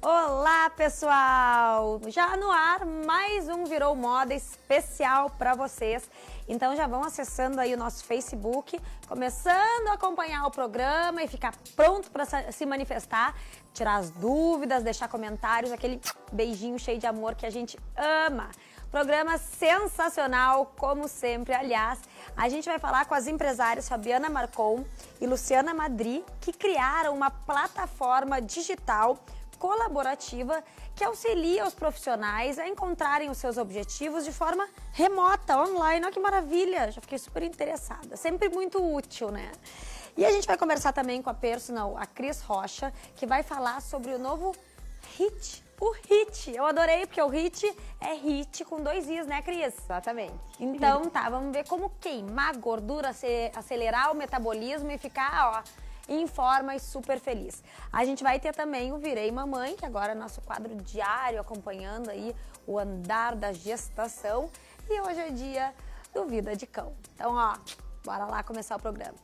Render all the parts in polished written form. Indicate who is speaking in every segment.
Speaker 1: Olá, pessoal! Já no ar, mais um Virou Moda especial para vocês. Então já vão acessando aí o nosso Facebook, começando a acompanhar o programa e ficar pronto para se manifestar, tirar as dúvidas, deixar comentários, aquele beijinho cheio de amor que a gente ama. Programa sensacional, como sempre. Aliás, a gente vai falar com as empresárias Fabiana Marcon e Luciana Madri, que criaram uma plataforma digital colaborativa que auxilia os profissionais a encontrarem os seus objetivos de forma remota, online. Olha que maravilha! Já fiquei super interessada. Sempre muito útil, né? E a gente vai conversar também com a personal, a Cris Rocha, que vai falar sobre o novo HIIT. O HIIT. Eu adorei, porque o HIIT é HIIT com 2 Is, né, Cris?
Speaker 2: Exatamente.
Speaker 1: Então, tá, vamos ver como queimar gordura, acelerar o metabolismo e ficar, ó, em forma e super feliz. A gente vai ter também o Virei Mamãe, que agora é nosso quadro diário, acompanhando aí o andar da gestação. E hoje é dia do Vida de Cão. Então, ó, bora lá começar o programa.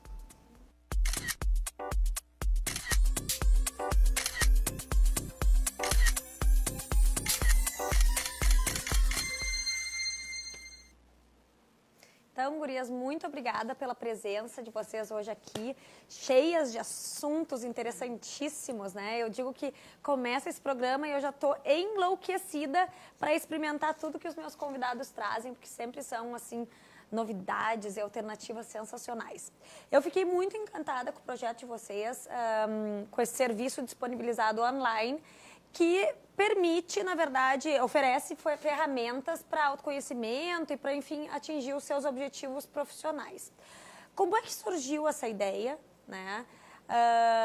Speaker 1: Então, gurias, muito obrigada pela presença de vocês hoje aqui, cheias de assuntos interessantíssimos, né? Eu digo que começa esse programa e eu já tô enlouquecida para experimentar tudo que os meus convidados trazem, porque sempre são, assim, novidades e alternativas sensacionais. Eu fiquei muito encantada com o projeto de vocês, com esse serviço disponibilizado online, que permite, na verdade, oferece ferramentas para autoconhecimento e para, enfim, atingir os seus objetivos profissionais. Como é que surgiu essa ideia, né?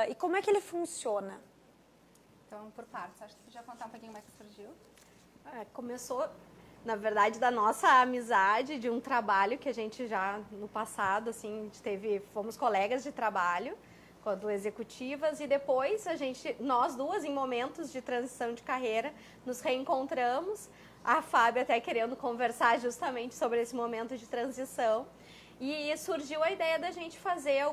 Speaker 1: E como é que ele funciona?
Speaker 2: Então, por partes, acho que você podia contar um pouquinho como é que surgiu?
Speaker 3: Começou, na verdade, da nossa amizade, de um trabalho que a gente já, no passado, assim, fomos colegas de trabalho, quando executivas, e depois nós duas, em momentos de transição de carreira, nos reencontramos, a Fábio até querendo conversar justamente sobre esse momento de transição, e surgiu a ideia da gente fazer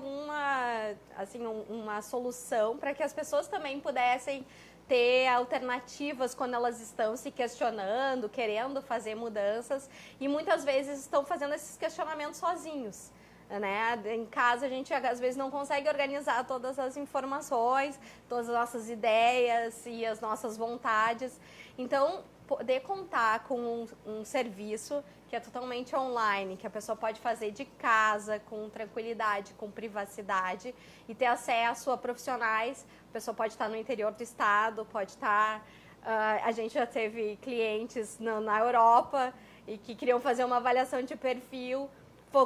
Speaker 3: uma solução para que as pessoas também pudessem ter alternativas quando elas estão se questionando, querendo fazer mudanças, e muitas vezes estão fazendo esses questionamentos sozinhos. Né? Em casa a gente às vezes não consegue organizar todas as informações, todas as nossas ideias e as nossas vontades. Então, poder contar com um serviço que é totalmente online, que a pessoa pode fazer de casa, com tranquilidade, com privacidade e ter acesso a profissionais. A pessoa pode estar no interior do estado, pode estar... a gente já teve clientes na Europa e que queriam fazer uma avaliação de perfil,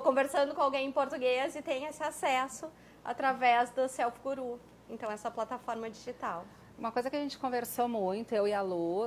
Speaker 3: conversando com alguém em português e tem esse acesso através do Self Guru, então essa plataforma digital.
Speaker 2: Uma coisa que a gente conversou muito, eu e a Lu,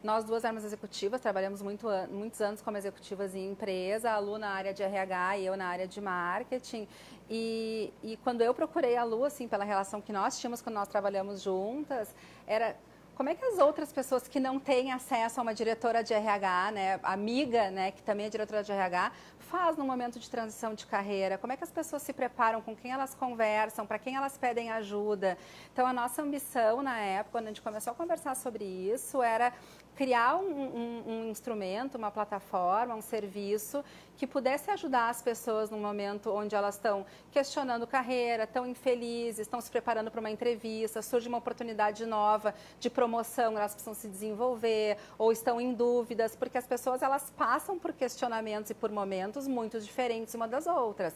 Speaker 2: nós duas éramos executivas, trabalhamos muitos anos como executivas em empresa, a Lu na área de RH e eu na área de marketing, e quando eu procurei a Lu, assim, pela relação que nós tínhamos quando nós trabalhamos juntas, era... Como é que as outras pessoas que não têm acesso a uma diretora de RH, né, amiga, né, que também é diretora de RH, faz no momento de transição de carreira? Como é que as pessoas se preparam, com quem elas conversam, para quem elas pedem ajuda? Então, a nossa ambição na época, quando a gente começou a conversar sobre isso, era criar um instrumento, uma plataforma, um serviço que pudesse ajudar as pessoas no momento onde elas estão questionando carreira, estão infelizes, estão se preparando para uma entrevista, surge uma oportunidade nova de promoção, elas precisam se desenvolver ou estão em dúvidas, porque as pessoas elas passam por questionamentos e por momentos muito diferentes uma das outras.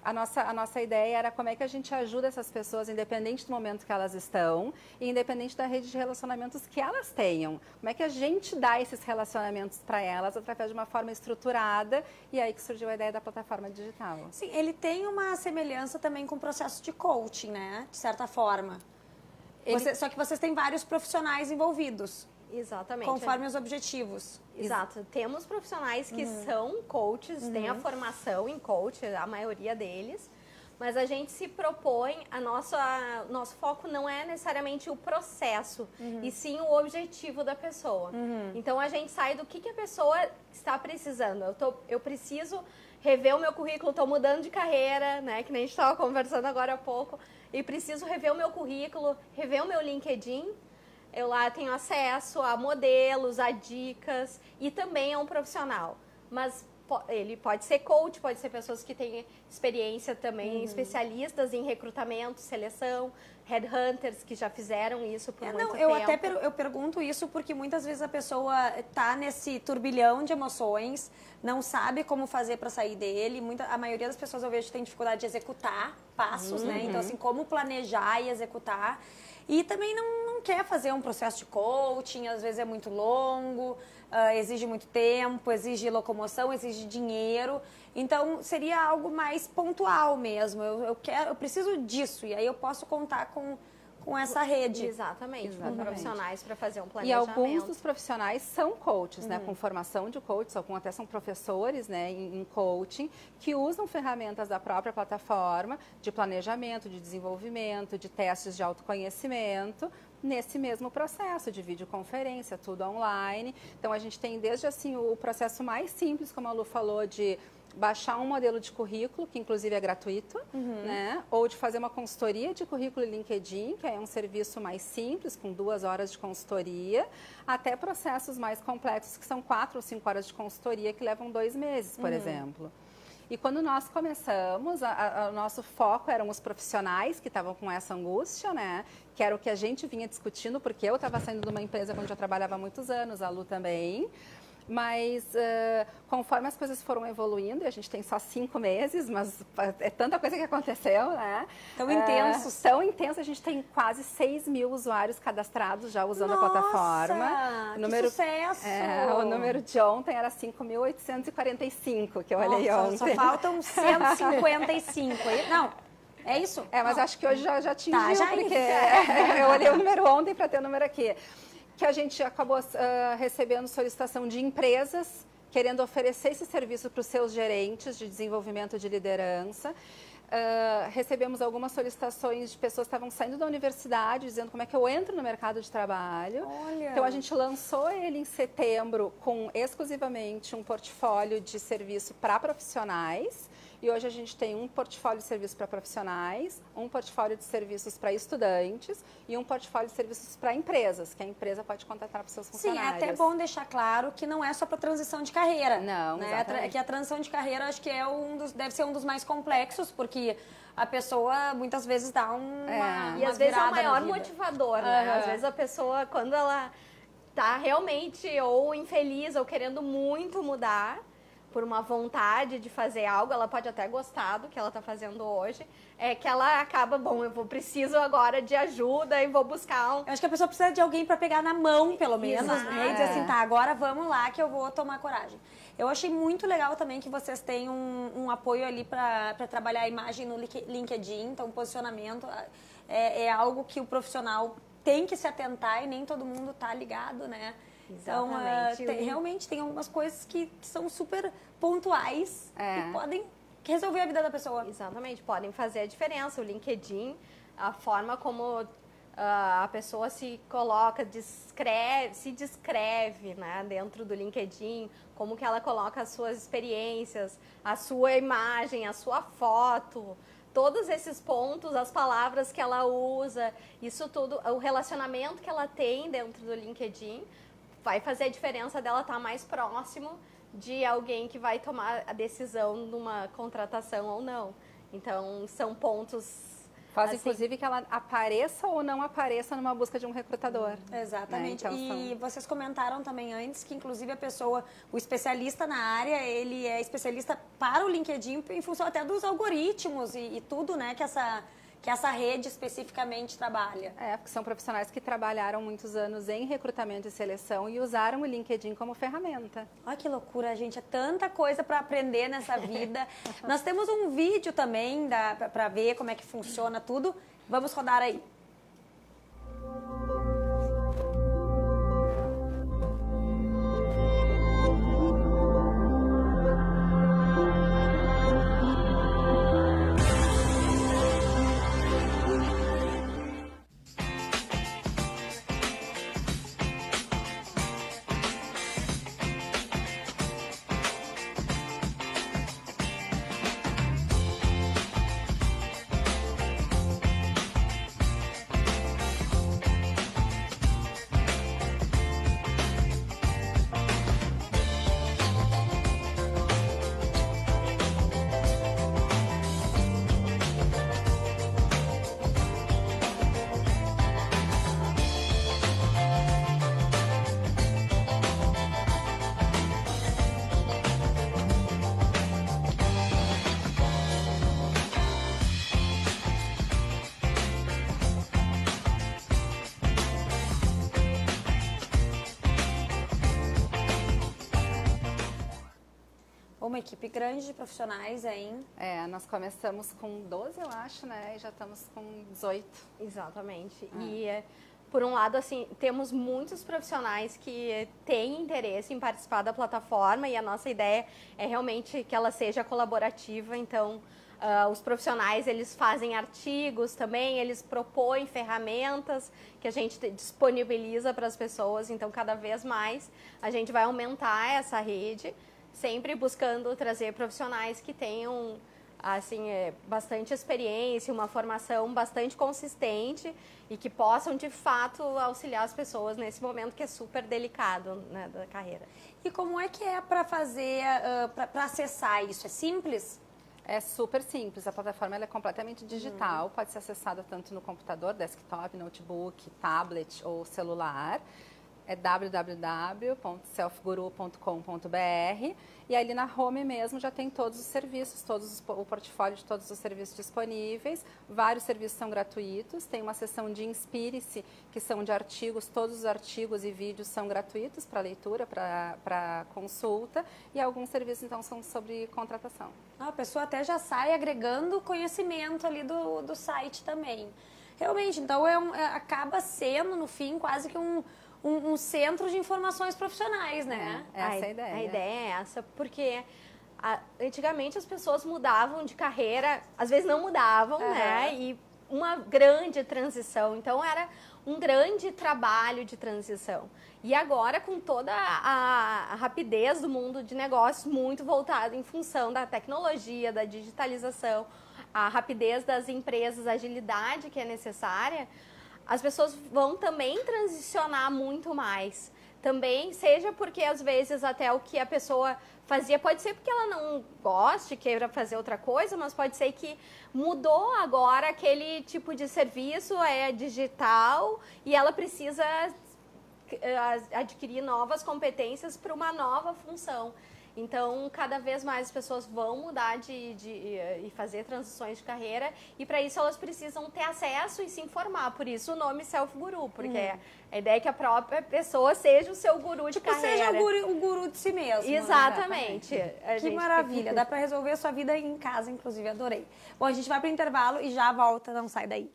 Speaker 2: A nossa ideia era como é que a gente ajuda essas pessoas, independente do momento que elas estão e independente da rede de relacionamentos que elas tenham. Como é que a gente dá esses relacionamentos para elas através de uma forma estruturada, e aí que surgiu a ideia da plataforma digital.
Speaker 1: Sim, ele tem uma semelhança também com o processo de coaching, né? De certa forma. Só que vocês têm vários profissionais envolvidos.
Speaker 3: Exatamente.
Speaker 1: Conforme os objetivos.
Speaker 3: Exato. Temos profissionais que são coaches, têm a formação em coach, a maioria deles, mas a gente se propõe, nosso foco não é necessariamente o processo, e sim o objetivo da pessoa. Então a gente sai do que a pessoa está precisando. Eu preciso rever o meu currículo, estou mudando de carreira, né, que nem a gente estava conversando agora há pouco, e preciso rever o meu currículo, rever o meu LinkedIn, eu lá tenho acesso a modelos, a dicas e também é um profissional. Mas ele pode ser coach, pode ser pessoas que têm experiência também, especialistas em recrutamento, seleção, headhunters que já fizeram isso por muito tempo.
Speaker 1: Eu pergunto isso porque muitas vezes a pessoa tá nesse turbilhão de emoções, não sabe como fazer para sair dele. A maioria das pessoas eu vejo que tem dificuldade de executar passos, né? Então, assim, como planejar e executar. E também não quer fazer um processo de coaching, às vezes é muito longo, exige muito tempo, exige locomoção, exige dinheiro. Então, seria algo mais pontual mesmo. Eu preciso disso, e aí eu posso contar com essa rede.
Speaker 3: Exatamente, com profissionais para fazer um planejamento.
Speaker 2: E alguns dos profissionais são coaches, né, com formação de coaches, até são professores, né, em coaching, que usam ferramentas da própria plataforma de planejamento, de desenvolvimento, de testes de autoconhecimento, nesse mesmo processo de videoconferência, tudo online. Então, a gente tem desde assim o processo mais simples, como a Lu falou, de baixar um modelo de currículo, que inclusive é gratuito, né? Ou de fazer uma consultoria de currículo em LinkedIn, que é um serviço mais simples, com 2 horas de consultoria, até processos mais complexos, que são 4 ou 5 horas de consultoria, que levam 2 meses, por exemplo. E quando nós começamos, o nosso foco eram os profissionais que estavam com essa angústia, né? Que era o que a gente vinha discutindo, porque eu estava saindo de uma empresa onde eu trabalhava há muitos anos, a Lu também. Mas conforme as coisas foram evoluindo, e a gente tem só 5 meses, mas é tanta coisa que aconteceu, né?
Speaker 1: Tão intensos.
Speaker 2: Tão intenso, a gente tem quase 6 mil usuários cadastrados já usando a plataforma.
Speaker 1: Que sucesso!
Speaker 2: O número de ontem era 5.845, que eu olhei ontem.
Speaker 1: Só faltam 155. Não, é isso?
Speaker 2: Mas acho que hoje já atingiu, porque
Speaker 1: é.
Speaker 2: eu olhei o número ontem para ter o número aqui. Que a gente acabou recebendo solicitação de empresas querendo oferecer esse serviço para os seus gerentes de desenvolvimento de liderança. Recebemos algumas solicitações de pessoas que estavam saindo da universidade, dizendo como é que eu entro no mercado de trabalho.
Speaker 1: Olha.
Speaker 2: Então, a gente lançou ele em setembro com exclusivamente um portfólio de serviço para profissionais. E hoje a gente tem um portfólio de serviços para profissionais, um portfólio de serviços para estudantes e um portfólio de serviços para empresas, que a empresa pode contratar para os seus funcionários.
Speaker 1: Sim, é até bom deixar claro que não é só para transição de carreira.
Speaker 2: Não,
Speaker 1: né? Que a transição de carreira acho que deve ser um dos mais complexos, porque a pessoa muitas vezes dá uma
Speaker 3: E às vezes é o maior
Speaker 1: vida.
Speaker 3: motivador, né? Às vezes a pessoa, quando ela tá realmente ou infeliz ou querendo muito mudar, por uma vontade de fazer algo, ela pode até gostar do que ela está fazendo hoje, é que ela acaba, preciso agora de ajuda e vou buscar
Speaker 1: Eu acho que a pessoa precisa de alguém para pegar na mão, pelo menos, né? E dizer assim, tá, agora vamos lá que eu vou tomar coragem. Eu achei muito legal também que vocês têm um apoio ali para trabalhar a imagem no LinkedIn, então o posicionamento é algo que o profissional tem que se atentar e nem todo mundo tá ligado, né?
Speaker 3: Exatamente.
Speaker 1: Então, realmente tem algumas coisas que são super pontuais e podem resolver a vida da pessoa.
Speaker 3: Exatamente, podem fazer a diferença. O LinkedIn, a forma como a pessoa se coloca, se descreve, né, dentro do LinkedIn, como que ela coloca as suas experiências, a sua imagem, a sua foto, todos esses pontos, as palavras que ela usa, isso tudo, o relacionamento que ela tem dentro do LinkedIn, vai fazer a diferença dela estar mais próximo de alguém que vai tomar a decisão de uma contratação ou não. Então, são pontos...
Speaker 2: Faz, inclusive, que ela apareça ou não apareça numa busca de um recrutador.
Speaker 1: Exatamente.
Speaker 2: Né? Então,
Speaker 1: e vocês comentaram também antes que, inclusive, o especialista na área, ele é especialista para o LinkedIn em função até dos algoritmos e tudo, né, que essa rede especificamente trabalha.
Speaker 2: Porque são profissionais que trabalharam muitos anos em recrutamento e seleção e usaram o LinkedIn como ferramenta.
Speaker 1: Olha que loucura, gente. É tanta coisa para aprender nessa vida. Nós temos um vídeo também para ver como é que funciona tudo. Vamos rodar aí. uma equipe grande de profissionais, hein?
Speaker 2: Nós começamos com 12, eu acho, né? E já estamos com 18.
Speaker 3: Exatamente. E, por um lado, assim, temos muitos profissionais que têm interesse em participar da plataforma e a nossa ideia é realmente que ela seja colaborativa. Então, os profissionais, eles fazem artigos também, eles propõem ferramentas que a gente disponibiliza para as pessoas. Então, cada vez mais, a gente vai aumentar essa rede, sempre buscando trazer profissionais que tenham, assim, bastante experiência, uma formação bastante consistente e que possam, de fato, auxiliar as pessoas nesse momento que é super delicado, né, da carreira.
Speaker 1: E como é que é para fazer, para acessar isso? É simples?
Speaker 2: É super simples, a plataforma ela é completamente digital, pode ser acessada tanto no computador, desktop, notebook, tablet ou celular. É www.selfguru.com.br e ali na home mesmo já tem todos os serviços, o portfólio de todos os serviços disponíveis. Vários serviços são gratuitos, tem uma seção de Inspire-se, que são de artigos, todos os artigos e vídeos são gratuitos para leitura, para consulta, e alguns serviços então são sobre contratação.
Speaker 1: A pessoa até já sai agregando conhecimento ali do site também. Realmente, então acaba sendo, no fim, quase que um centro de informações profissionais, né?
Speaker 2: Essa é a ideia.
Speaker 3: A ideia é essa, porque antigamente as pessoas mudavam de carreira, às vezes não mudavam, né? E uma grande transição. Então, era um grande trabalho de transição. E agora, com toda a rapidez do mundo de negócios, muito voltado em função da tecnologia, da digitalização, a rapidez das empresas, a agilidade que é necessária, as pessoas vão também transicionar muito mais. Também, seja porque às vezes até o que a pessoa fazia, pode ser porque ela não goste, queira fazer outra coisa, mas pode ser que mudou agora aquele tipo de serviço, é digital, e ela precisa adquirir novas competências para uma nova função. Então, cada vez mais as pessoas vão mudar e fazer transições de carreira, e para isso elas precisam ter acesso e se informar. Por isso o nome Self Guru, porque a ideia é que a própria pessoa seja o seu guru de carreira.
Speaker 1: Seja o guru de si mesmo.
Speaker 3: Exatamente.
Speaker 1: Que maravilha, dá para resolver a sua vida em casa, inclusive, adorei. Bom, a gente vai para o intervalo e já volta, não sai daí.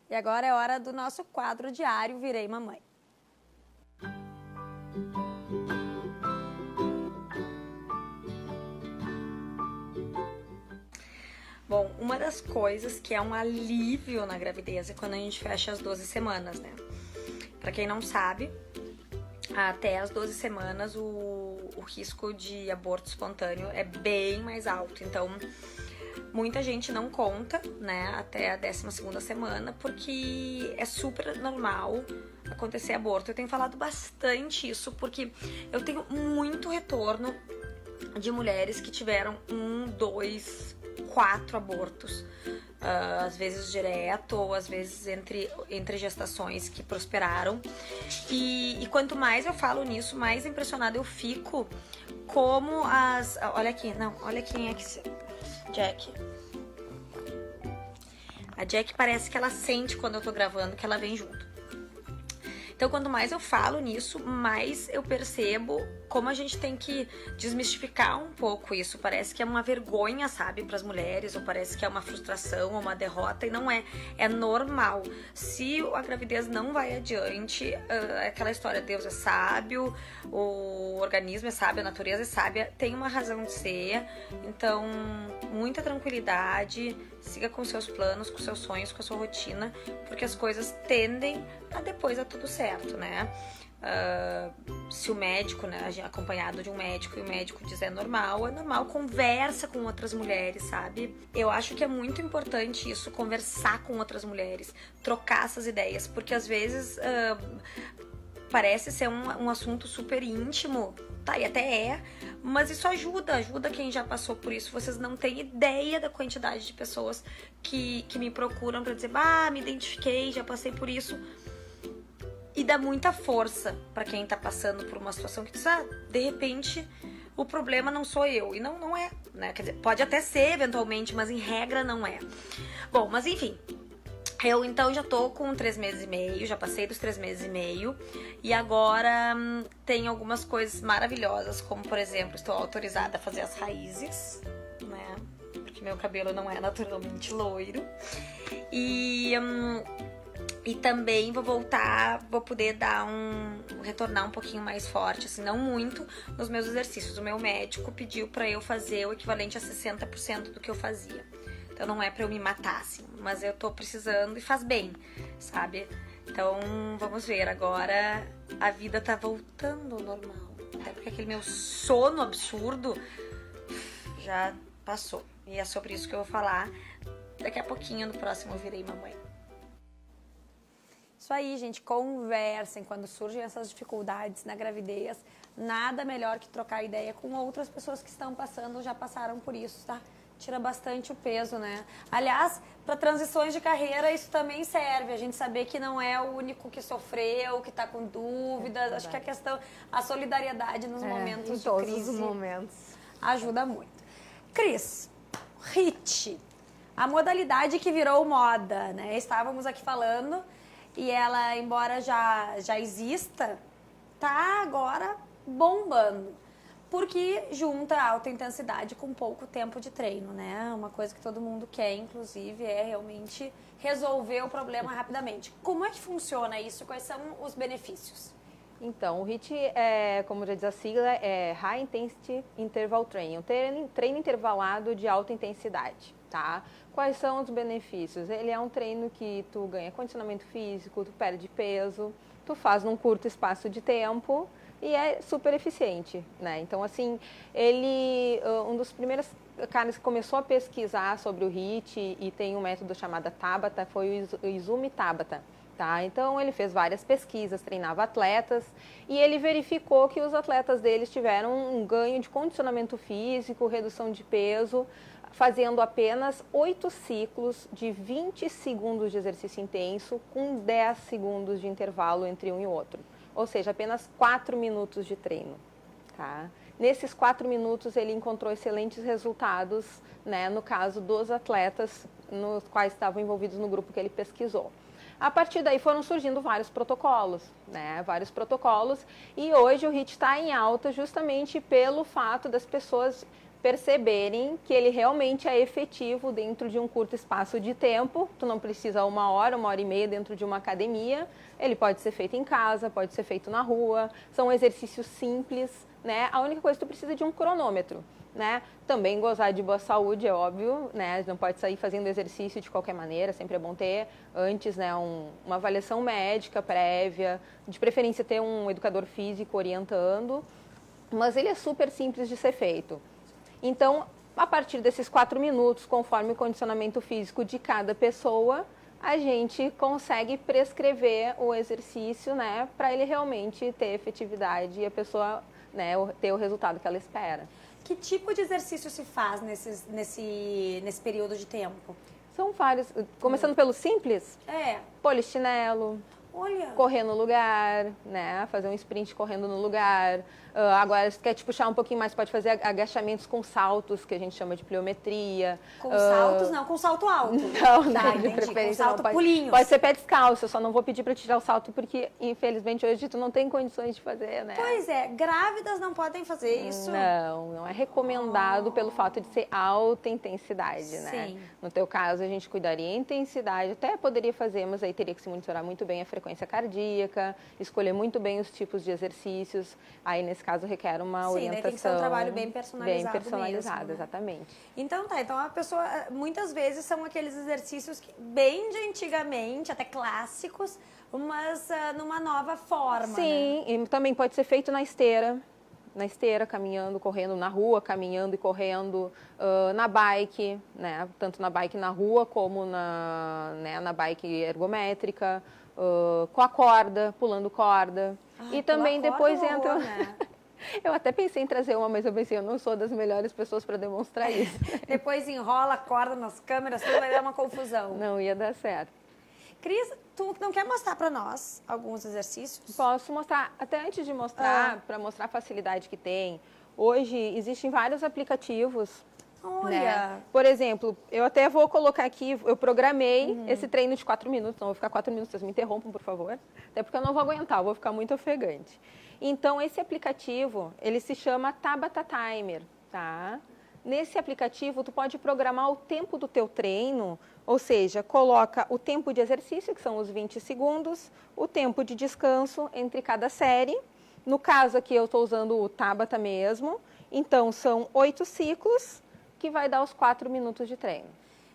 Speaker 1: E agora é hora do nosso quadro diário Virei Mamãe. Bom, uma das coisas que é um alívio na gravidez é quando a gente fecha as 12 semanas, né? Pra quem não sabe, até as 12 semanas o risco de aborto espontâneo é bem mais alto. Então, muita gente não conta, né, até a 12ª semana, porque é super normal acontecer aborto. Eu tenho falado bastante isso, porque eu tenho muito retorno de mulheres que tiveram 1, 2, 4 abortos. Às vezes direto, ou às vezes entre gestações que prosperaram. E quanto mais eu falo nisso, mais impressionada eu fico como as... Olha aqui, não, olha quem é que... Jack. A Jack parece que ela sente quando eu tô gravando que ela vem junto. Então, quanto mais eu falo nisso, mais eu percebo como a gente tem que desmistificar um pouco isso. Parece que é uma vergonha, sabe, para as mulheres, ou parece que é uma frustração ou uma derrota, e não é. É normal. Se a gravidez não vai adiante, aquela história, Deus é sábio, o organismo é sábio, a natureza é sábia, tem uma razão de ser. Então, muita tranquilidade, siga com seus planos, com seus sonhos, com a sua rotina, porque as coisas tendem a depois dar tudo certo, né? Se o médico, né, acompanhado de um médico, e o médico diz é normal, conversa com outras mulheres, sabe? Eu acho que é muito importante isso, conversar com outras mulheres, trocar essas ideias, porque às vezes parece ser um assunto super íntimo, tá, e até é, mas isso ajuda quem já passou por isso. Vocês não têm ideia da quantidade de pessoas que me procuram pra dizer, me identifiquei, já passei por isso. E dá muita força pra quem tá passando por uma situação que diz, de repente, o problema não sou eu. E não é, né? Quer dizer, pode até ser eventualmente, mas em regra não é. Bom, mas enfim, Eu, então, já tô com 3 meses e meio, já passei dos 3 meses e meio. E agora tem algumas coisas maravilhosas, como, por exemplo, estou autorizada a fazer as raízes, né? Porque meu cabelo não é naturalmente loiro. E também vou poder retornar um pouquinho mais forte, assim, não muito, nos meus exercícios. O meu médico pediu pra eu fazer o equivalente a 60% do que eu fazia. Então não é pra eu me matar, assim, mas eu tô precisando e faz bem, sabe? Então vamos ver, agora a vida tá voltando ao normal. Até porque aquele meu sono absurdo já passou. E é sobre isso que eu vou falar daqui a pouquinho, no próximo Virei Mamãe. Isso aí, gente, conversem quando surgem essas dificuldades na gravidez. Nada melhor que trocar ideia com outras pessoas que estão passando ou já passaram por isso, tá? Tira bastante o peso, né? Aliás, para transições de carreira isso também serve. A gente saber que não é o único que sofreu, que tá com dúvidas. Acho que a solidariedade nos momentos de crise,
Speaker 3: todos os momentos,
Speaker 1: ajuda muito. Cris, HIIT, a modalidade que virou moda, né? Estávamos aqui falando e ela, embora já exista, tá agora bombando. Porque junta alta intensidade com pouco tempo de treino, né? Uma coisa que todo mundo quer, inclusive, é realmente resolver o problema rapidamente. Como é que funciona isso? Quais são os benefícios?
Speaker 4: Então, o HIIT, como já diz a sigla, é High Intensity Interval Training, um treino intervalado de alta intensidade, tá? Quais são os benefícios? Ele é um treino que tu ganha condicionamento físico, tu perde peso, tu faz num curto espaço de tempo e é super eficiente, né? Então, assim, um dos primeiros caras que começou a pesquisar sobre o HIIT e tem um método chamado Tabata foi o Izumi Tabata. Tá? Então, ele fez várias pesquisas, treinava atletas e ele verificou que os atletas deles tiveram um ganho de condicionamento físico, redução de peso, fazendo apenas 8 ciclos de 20 segundos de exercício intenso com 10 segundos de intervalo entre um e outro. Ou seja, apenas 4 minutos de treino. Tá? Nesses 4 minutos, ele encontrou excelentes resultados, né, no caso dos atletas nos quais estavam envolvidos no grupo que ele pesquisou. A partir daí foram surgindo vários protocolos, né? Vários protocolos, e hoje o HIIT está em alta justamente pelo fato das pessoas perceberem que ele realmente é efetivo dentro de um curto espaço de tempo. Tu não precisa 1 hora e meia dentro de uma academia. Ele pode ser feito em casa, pode ser feito na rua. São exercícios simples, né? A única coisa é que tu precisa de um cronômetro, né? Também gozar de boa saúde, é óbvio, né? Não pode sair fazendo exercício de qualquer maneira, sempre é bom ter antes, né, uma avaliação médica prévia, de preferência ter um educador físico orientando, mas ele é super simples de ser feito. Então, a partir desses 4 minutos, conforme o condicionamento físico de cada pessoa, a gente consegue prescrever o exercício, né, para ele realmente ter efetividade e a pessoa, né, ter o resultado que ela espera.
Speaker 1: Que tipo de exercício se faz nesse período de tempo?
Speaker 4: São vários, começando pelo simples, polichinelo,
Speaker 1: olha,
Speaker 4: correr no lugar, né? Fazer um sprint correndo no lugar. Agora, se quer te puxar um pouquinho mais, pode fazer agachamentos com saltos, que a gente chama de pliometria.
Speaker 1: Com saltos não, com salto alto.
Speaker 4: Não,
Speaker 1: tá,
Speaker 4: de
Speaker 1: entendi,
Speaker 4: preferência
Speaker 1: com salto
Speaker 4: não.
Speaker 1: pulinhos.
Speaker 4: Pode ser pé descalço, eu só não vou pedir para tirar o salto, porque infelizmente hoje tu não tem condições de fazer, né?
Speaker 1: Pois é, grávidas não podem fazer isso?
Speaker 4: Não é recomendado pelo fato de ser alta intensidade, né?
Speaker 1: Sim.
Speaker 4: No teu caso, a gente cuidaria a intensidade, até poderia fazer, mas aí teria que se monitorar muito bem a frequência cardíaca, escolher muito bem os tipos de exercícios, aí nesse caso requer uma orientação.
Speaker 1: Tem que ser um trabalho bem personalizado.
Speaker 4: Bem personalizado,
Speaker 1: mesmo, né?
Speaker 4: Exatamente.
Speaker 1: Então tá, então a pessoa, muitas vezes são aqueles exercícios que, bem de antigamente, até clássicos, mas numa nova forma.
Speaker 4: Sim,
Speaker 1: né?
Speaker 4: E também pode ser feito na esteira, caminhando, correndo na rua, caminhando e correndo, na bike, né? Tanto na bike na rua como na bike ergométrica, com a corda, pulando corda. E também depois entra...
Speaker 1: Né?
Speaker 4: Eu até pensei em trazer uma, mas eu pensei, eu não sou das melhores pessoas para demonstrar isso.
Speaker 1: Depois enrola a corda nas câmeras, tudo vai dar uma confusão.
Speaker 4: Não ia dar certo.
Speaker 1: Cris, tu não quer mostrar para nós alguns exercícios?
Speaker 4: Posso mostrar, até antes de mostrar, para mostrar a facilidade que tem. Hoje existem vários aplicativos
Speaker 1: Olha!
Speaker 4: Né? Por exemplo, eu até vou colocar aqui, eu programei esse treino de 4 minutos, não vou ficar 4 minutos, vocês me interrompam, por favor. Até porque eu não vou aguentar, eu vou ficar muito ofegante. Então, esse aplicativo, ele se chama Tabata Timer, tá? Nesse aplicativo, tu pode programar o tempo do teu treino, ou seja, coloca o tempo de exercício, que são os 20 segundos, o tempo de descanso entre cada série. No caso aqui, eu estou usando o Tabata mesmo, então são 8 ciclos, que vai dar os 4 minutos de treino.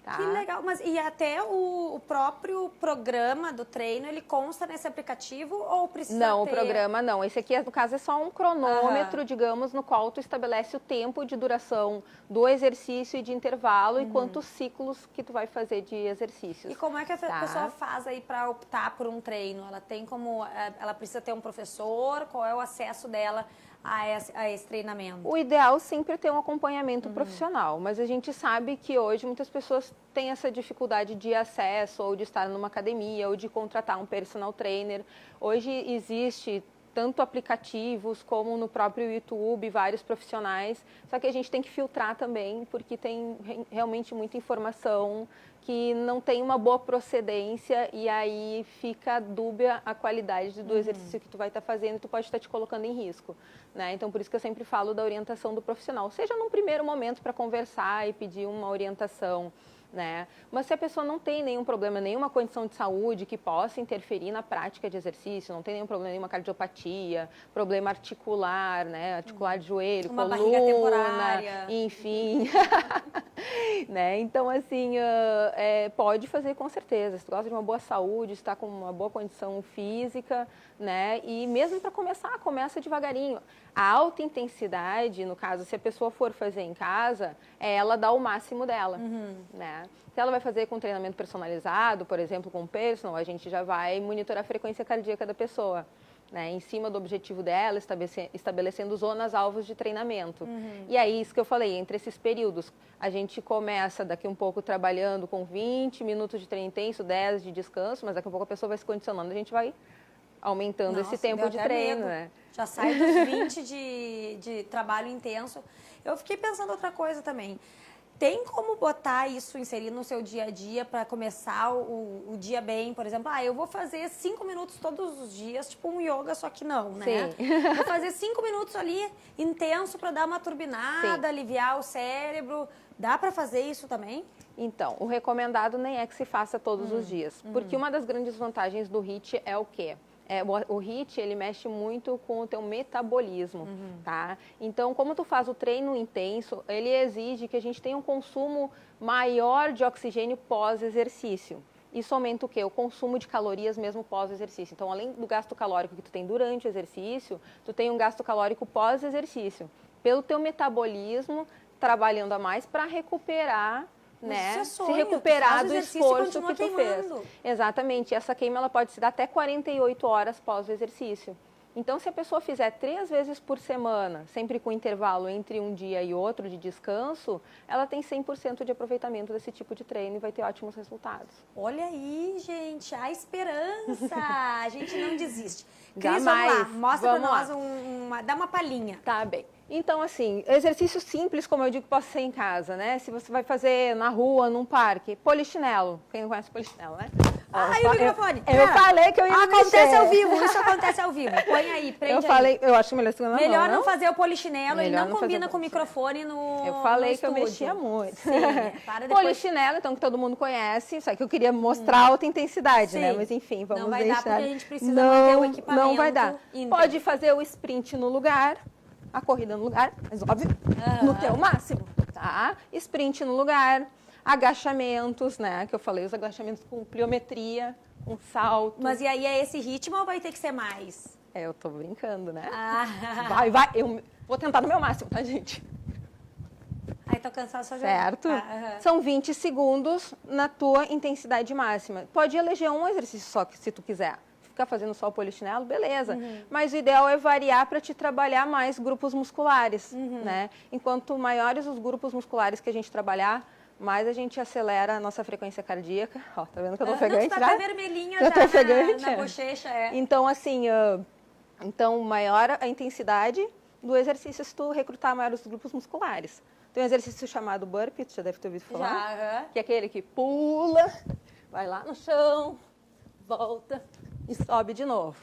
Speaker 4: Tá?
Speaker 1: Que legal, mas e até o próprio programa do treino, ele consta nesse aplicativo ou precisa
Speaker 4: Não,
Speaker 1: ter?
Speaker 4: o programa não. Esse aqui, no caso, é só um cronômetro, digamos, no qual tu estabelece o tempo de duração do exercício e de intervalo e quantos ciclos que tu vai fazer de exercícios.
Speaker 1: E como é que a
Speaker 4: Tá.
Speaker 1: pessoa faz aí para optar por um treino? Ela tem como, ela precisa ter um professor? Qual é o acesso dela a esse treinamento?
Speaker 4: O ideal sempre é ter um acompanhamento profissional, mas a gente sabe que hoje muitas pessoas têm essa dificuldade de acesso ou de estar numa academia ou de contratar um personal trainer. Hoje existe tanto aplicativos como no próprio YouTube, vários profissionais, só que a gente tem que filtrar também, porque tem realmente muita informação que não tem uma boa procedência e aí fica dúbia a qualidade do exercício que tu vai estar fazendo e tu pode estar te colocando em risco, né? Então, por isso que eu sempre falo da orientação do profissional, seja num primeiro momento para conversar e pedir uma orientação, né? Mas se a pessoa não tem nenhum problema, nenhuma condição de saúde que possa interferir na prática de exercício, não tem nenhum problema, nenhuma cardiopatia, problema articular, né? Articular de joelho,
Speaker 1: Uma
Speaker 4: coluna,
Speaker 1: barriga temporária.
Speaker 4: enfim. Né? Então, assim, pode fazer com certeza. Se tu gosta de uma boa saúde, está com uma boa condição física, né? E mesmo para começar, começa devagarinho. A alta intensidade, no caso, se a pessoa for fazer em casa, ela dá o máximo dela, né? Se ela vai fazer com treinamento personalizado, por exemplo, com personal, a gente já vai monitorar a frequência cardíaca da pessoa, né? Em cima do objetivo dela, estabelecendo zonas alvos de treinamento. E aí, isso que eu falei, entre esses períodos, a gente começa daqui um pouco trabalhando com 20 minutos de treino intenso, 10 de descanso, mas daqui a pouco a pessoa vai se condicionando, a gente vai aumentando esse tempo de treino, né?
Speaker 1: Já sai dos 20 de trabalho intenso. Eu fiquei pensando outra coisa também. Tem como botar isso, inserir no seu dia a dia para começar o dia bem? Por exemplo, eu vou fazer 5 minutos todos os dias, tipo um yoga, só que não, né?
Speaker 4: Sim.
Speaker 1: Vou fazer 5 minutos ali, intenso, para dar uma turbinada, aliviar o cérebro. Dá para fazer isso também?
Speaker 4: Então, o recomendado nem é que se faça todos os dias, porque uma das grandes vantagens do HIIT é o quê? O HIIT, ele mexe muito com o teu metabolismo, tá? Então, como tu faz o treino intenso, ele exige que a gente tenha um consumo maior de oxigênio pós-exercício. Isso aumenta o quê? O consumo de calorias mesmo pós-exercício. Então, além do gasto calórico que tu tem durante o exercício, tu tem um gasto calórico pós-exercício. Pelo teu metabolismo, trabalhando a mais para recuperar, né?
Speaker 1: Isso é
Speaker 4: Se recuperar do esforço que tu
Speaker 1: queimando.
Speaker 4: fez. Exatamente. Essa queima ela pode se dar até 48 horas pós o exercício. Então, se a pessoa fizer 3 vezes por semana, sempre com intervalo entre um dia e outro de descanso, ela tem 100% de aproveitamento desse tipo de treino e vai ter ótimos resultados.
Speaker 1: Olha aí, gente, a esperança. A gente não desiste. Cris,
Speaker 4: Jamais.
Speaker 1: vamos lá. Mostra pra
Speaker 4: Vamos
Speaker 1: nós dá uma palhinha.
Speaker 4: Tá bem. Então, assim, exercício simples, como eu digo, pode ser em casa, né? Se você vai fazer na rua, num parque, polichinelo. Quem não conhece polichinelo, né?
Speaker 1: Ai, o microfone.
Speaker 4: Eu falei que eu ia
Speaker 1: Acontece
Speaker 4: mexer.
Speaker 1: ao vivo, isso acontece ao vivo. Põe aí, prende
Speaker 4: Eu acho melhor segurar na mão,
Speaker 1: Melhor não fazer o polichinelo, ele
Speaker 4: Melhor
Speaker 1: não
Speaker 4: não
Speaker 1: combina
Speaker 4: fazer
Speaker 1: com o microfone
Speaker 4: Eu falei
Speaker 1: no
Speaker 4: que eu
Speaker 1: estúdio.
Speaker 4: mexia muito.
Speaker 1: Sim, para depois.
Speaker 4: Polichinelo, então, que todo mundo conhece, só que eu queria mostrar a alta intensidade,
Speaker 1: Sim.
Speaker 4: né? Mas enfim, vamos
Speaker 1: Não vai
Speaker 4: deixar.
Speaker 1: dar porque a gente precisa manter o equipamento
Speaker 4: Não vai dar.
Speaker 1: íntegro.
Speaker 4: Pode fazer o sprint no lugar, a corrida no lugar, mas óbvio, no teu máximo, tá? Sprint no lugar, agachamentos, né? Que eu falei, os agachamentos com pliometria, com salto.
Speaker 1: Mas e aí é esse ritmo ou vai ter que ser mais?
Speaker 4: Eu tô brincando, né?
Speaker 1: Vai.
Speaker 4: Eu vou tentar no meu máximo, tá, gente?
Speaker 1: Ai, tô cansada só de...
Speaker 4: Certo? São 20 segundos na tua intensidade máxima. Pode eleger um exercício só, se tu quiser. Ficar fazendo só o polichinelo, beleza. Mas o ideal é variar para te trabalhar mais grupos musculares, né? Enquanto maiores os grupos musculares que a gente trabalhar, mais a gente acelera a nossa frequência cardíaca. Ó, tá vendo que eu tô ofegante,
Speaker 1: tu tá
Speaker 4: já?
Speaker 1: até vermelhinha
Speaker 4: Já tô ofegante,
Speaker 1: na bochecha,
Speaker 4: Então, assim, então maior a intensidade do exercício se tu recrutar maiores grupos musculares. Tem um exercício chamado burpee, tu já deve ter ouvido falar.
Speaker 1: Já,
Speaker 4: Que é aquele que pula, vai lá no chão, volta e sobe de novo.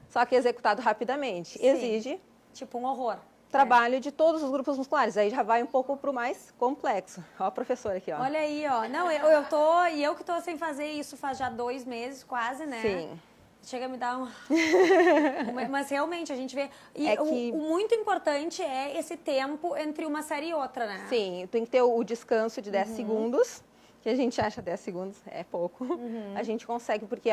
Speaker 4: Só que executado rapidamente.
Speaker 1: Sim.
Speaker 4: Exige
Speaker 1: tipo um horror.
Speaker 4: trabalho de todos os grupos musculares. Aí já vai um pouco pro mais complexo. Ó a professora aqui, ó.
Speaker 1: Olha aí, ó. Não, eu que tô sem fazer isso faz já 2 meses quase, né?
Speaker 4: Sim.
Speaker 1: Chega a me dar um... Mas realmente, a gente vê... E
Speaker 4: É que-
Speaker 1: o muito importante é esse tempo entre uma série e outra, né?
Speaker 4: Sim, tem que ter o descanso de 10 segundos, que a gente acha 10 segundos é pouco. A gente consegue, porque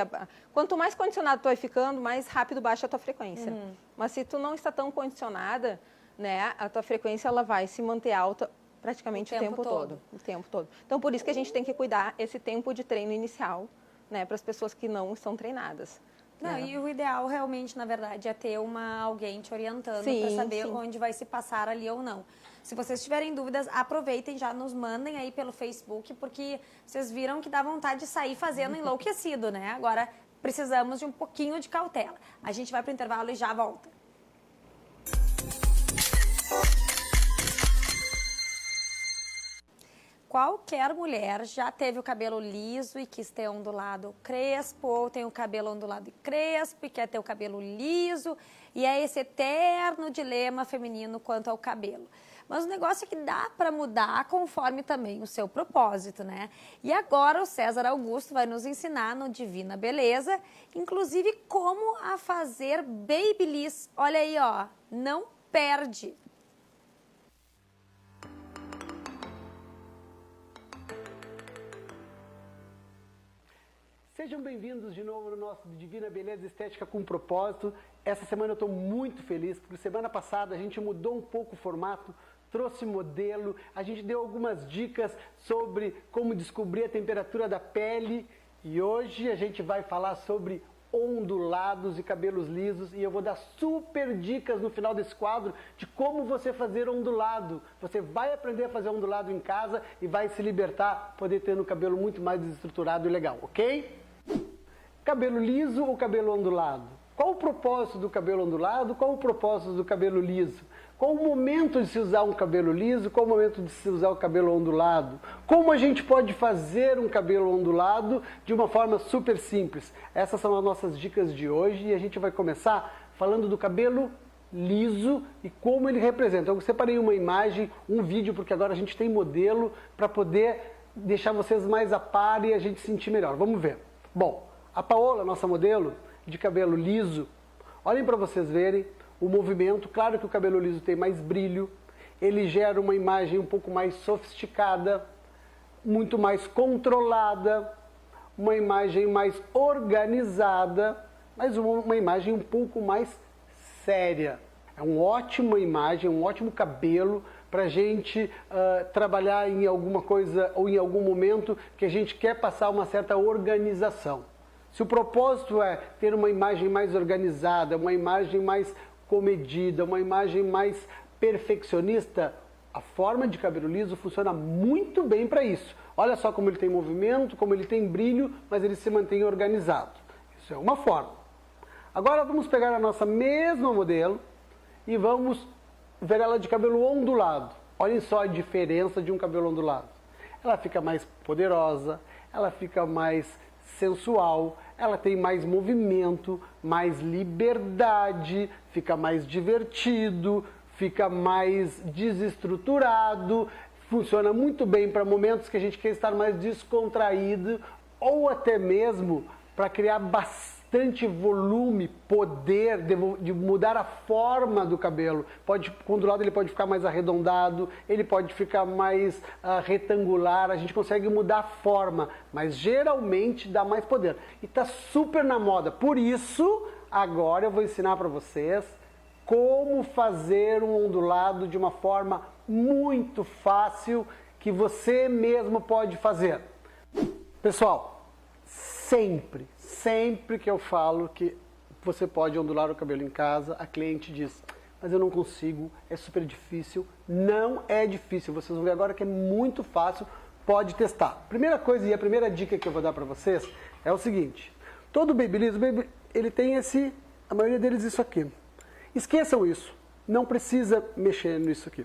Speaker 4: quanto mais condicionado tu vai ficando, mais rápido baixa a tua frequência. Mas se tu não está tão condicionada, né, a tua frequência ela vai se manter alta praticamente
Speaker 1: O
Speaker 4: o
Speaker 1: tempo
Speaker 4: tempo
Speaker 1: todo.
Speaker 4: todo. O tempo todo. Então, por isso que a gente tem que cuidar esse tempo de treino inicial, né, para as pessoas que não estão treinadas.
Speaker 1: Não,
Speaker 4: né?
Speaker 1: e o ideal realmente, na verdade, é ter alguém te orientando para
Speaker 4: Sim,
Speaker 1: saber
Speaker 4: sim.
Speaker 1: onde vai se passar ali ou não. Se vocês tiverem dúvidas, aproveitem, já nos mandem aí pelo Facebook, porque vocês viram que dá vontade de sair fazendo enlouquecido, né? Agora precisamos de um pouquinho de cautela. A gente vai para o intervalo e já volta. Qualquer mulher já teve o cabelo liso e quis ter ondulado crespo, ou tem o cabelo ondulado e crespo e quer ter o cabelo liso, e é esse eterno dilema feminino quanto ao cabelo. Mas o negócio é que dá para mudar conforme também o seu propósito, né? E agora o César Augusto vai nos ensinar no Divina Beleza, inclusive como a fazer babyliss. Olha aí, ó, não perde.
Speaker 5: Sejam bem-vindos de novo no nosso Divina Beleza Estética com Propósito. Essa semana eu estou muito feliz, porque semana passada a gente mudou um pouco o formato, trouxe modelo, a gente deu algumas dicas sobre como descobrir a temperatura da pele e hoje a gente vai falar sobre ondulados e cabelos lisos e eu vou dar super dicas no final desse quadro de como você fazer ondulado. Você vai aprender a fazer ondulado em casa e vai se libertar, poder ter um cabelo muito mais desestruturado e legal, ok? Cabelo liso ou cabelo ondulado? Qual o propósito do cabelo ondulado? Qual o propósito do cabelo liso? Qual o momento de se usar um cabelo liso? Qual o momento de se usar o cabelo ondulado? Como a gente pode fazer um cabelo ondulado de uma forma super simples? Essas são as nossas dicas de hoje e a gente vai começar falando do cabelo liso e como ele representa. Eu separei uma imagem, um vídeo, porque agora a gente tem modelo para poder deixar vocês mais a par e a gente sentir melhor. Vamos ver. Bom, a Paola, nossa modelo de cabelo liso, olhem para vocês verem o movimento. Claro que o cabelo liso tem mais brilho, ele gera uma imagem um pouco mais sofisticada, muito mais controlada, uma imagem mais organizada, mas uma imagem um pouco mais séria. É uma ótima imagem, um ótimo cabelo para a gente trabalhar em alguma coisa ou em algum momento que a gente quer passar uma certa organização. Se o propósito é ter uma imagem mais organizada, uma imagem mais comedida, uma imagem mais perfeccionista, a forma de cabelo liso funciona muito bem para isso. Olha só como ele tem movimento, como ele tem brilho, mas ele se mantém organizado. Isso é uma forma. Agora vamos pegar a nossa mesma modelo e vamos ver ela de cabelo ondulado. Olhem só a diferença de um cabelo ondulado. Ela fica mais poderosa, ela fica mais sensual, ela tem mais movimento, mais liberdade, fica mais divertido, fica mais desestruturado, funciona muito bem para momentos que a gente quer estar mais descontraído ou até mesmo para criar bastante volume, poder de mudar a forma do cabelo. Com ondulado ele pode ficar mais arredondado, ele pode ficar mais retangular, a gente consegue mudar a forma, mas geralmente dá mais poder. E está super na moda, por isso agora eu vou ensinar para vocês como fazer um ondulado de uma forma muito fácil que você mesmo pode fazer. Pessoal, sempre que eu falo que você pode ondular o cabelo em casa, a cliente diz, mas eu não consigo, é super difícil. Não é difícil, vocês vão ver agora que é muito fácil, pode testar. Primeira coisa e a primeira dica que eu vou dar para vocês é o seguinte, todo babyliss, ele tem a maioria deles isso aqui. Esqueçam isso, não precisa mexer nisso aqui.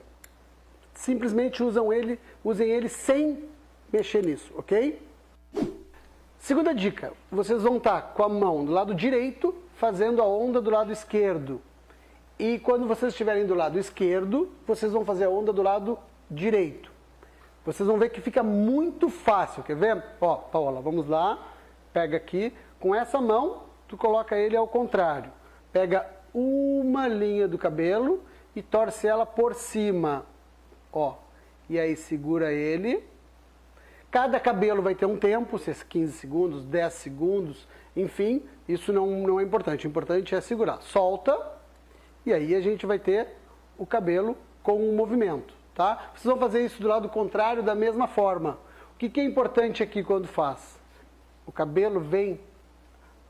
Speaker 5: simplesmente usem ele sem mexer nisso, ok? Segunda dica, vocês vão estar com a mão do lado direito fazendo a onda do lado esquerdo. E quando vocês estiverem do lado esquerdo, vocês vão fazer a onda do lado direito. Vocês vão ver que fica muito fácil, quer ver? Ó, Paola, vamos lá, pega aqui, com essa mão, tu coloca ele ao contrário. Pega uma linha do cabelo e torce ela por cima, ó. E aí segura ele. Cada cabelo vai ter um tempo, se é 15 segundos, 10 segundos, enfim, isso não é importante. O importante é segurar. Solta, e aí a gente vai ter o cabelo com um movimento, tá? Vocês vão fazer isso do lado contrário da mesma forma. O que é importante aqui quando faz? O cabelo vem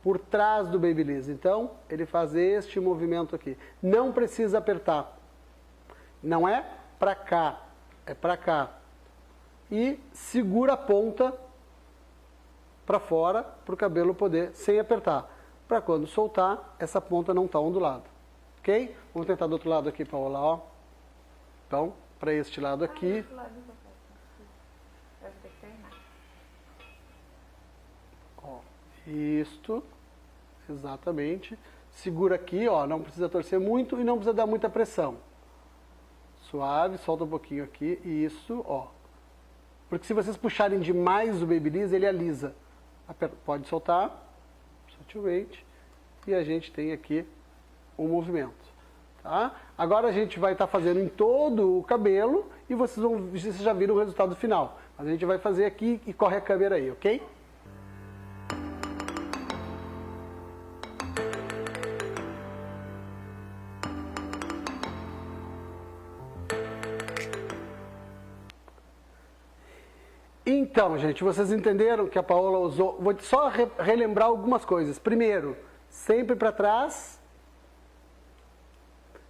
Speaker 5: por trás do Babyliss, então ele faz este movimento aqui. Não precisa apertar. Não é pra cá, é pra cá. E segura a ponta para fora para o cabelo poder, sem apertar. Para quando soltar, essa ponta não está ondulada. Ok? Vamos tentar do outro lado aqui, Paola, ó. Então, para este lado aqui. Ó, isto. Exatamente. Segura aqui, ó. Não precisa torcer muito e não precisa dar muita pressão. Suave, solta um pouquinho aqui. Isso, ó. Porque se vocês puxarem demais o Babyliss, ele alisa. Pode soltar. Sutilmente. E a gente tem aqui um movimento. Tá? Agora a gente vai estar fazendo em todo o cabelo e vocês já viram o resultado final. Mas a gente vai fazer aqui e corre a câmera aí, ok? Então, gente, vocês entenderam que a Paola usou... Vou só relembrar algumas coisas. Primeiro, sempre para trás.